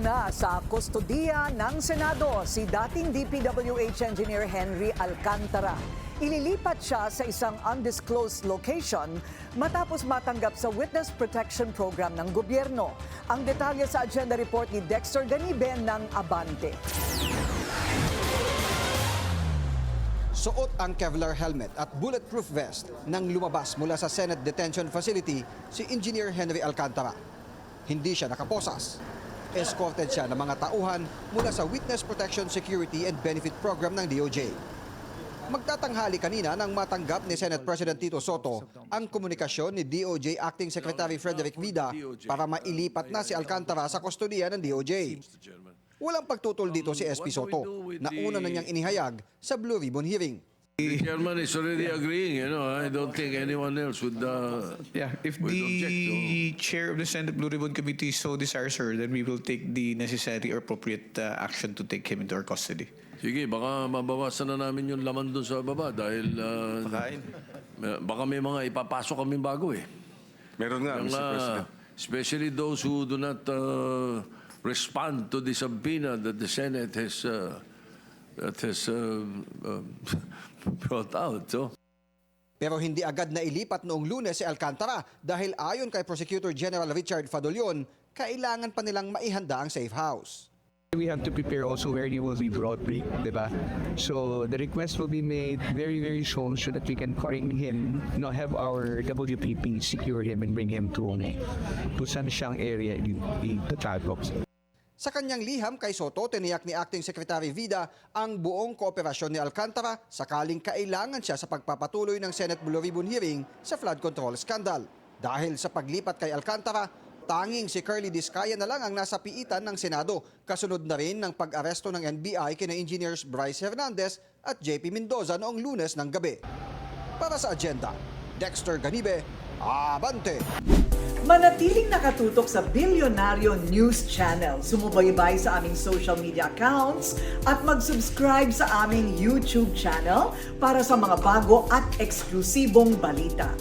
na sa kustodiya ng Senado si dating DPWH Engineer Henry Alcantara. Ililipat siya sa isang undisclosed location matapos matanggap sa Witness Protection Program ng gobyerno. Ang detalye sa agenda report ni Dexter Ganibe ng Abante. Suot ang Kevlar helmet at bulletproof vest nang lumabas mula sa Senate Detention Facility si Engineer Henry Alcantara. Hindi siya nakaposas. Escorted siya ng mga tauhan mula sa Witness Protection Security and Benefit Program ng DOJ. Magtatanghali kanina nang matanggap ni Senate President Tito Soto ang komunikasyon ni DOJ Acting Secretary Frederick Vida para mailipat na si Alcantara sa kustodiya ng DOJ. Walang pagtutol dito si SP Soto na una na niyang inihayag sa Blue Ribbon hearing. The chairman is already agreeing, I don't think anyone else would If would object the chair of the Senate Blue Ribbon Committee so desires, sir, then we will take the necessary or appropriate action to take him into our custody. Sige, baka mabawasan na namin yung laman dun sa baba dahil baka may mga ipapasok kami bago eh. Meron nga, Mr. President. Especially those who do not respond to the subpoena that the Senate has brought out. So. Pero hindi agad na ilipat noong Lunes si Alcantara dahil ayon kay Prosecutor General Richard Fadolion, kailangan pa nilang maihanda ang safe house. We have to prepare also where he will be brought, diba? So the request will be made very, very soon so that we can bring him, have our WPP secure him and bring him to San Siang area in Tagalog. Sa kanyang liham kay Soto, tiniyak ni Acting Secretary Vida ang buong kooperasyon ni Alcantara sakaling kailangan siya sa pagpapatuloy ng Senate Blue Ribbon hearing sa flood control scandal. Dahil sa paglipat kay Alcantara, tanging si Curly Discaya na lang ang nasa piitan ng Senado, kasunod na rin ng pag-aresto ng NBI kina Engineers Bryce Hernandez at JP Mendoza noong Lunes ng gabi. Para sa agenda, Dexter Ganibe, Abante! Manatiling nakatutok sa Bilyonaryo News Channel. Sumubaybay sa aming social media accounts at mag-subscribe sa aming YouTube channel para sa mga bago at eksklusibong balita.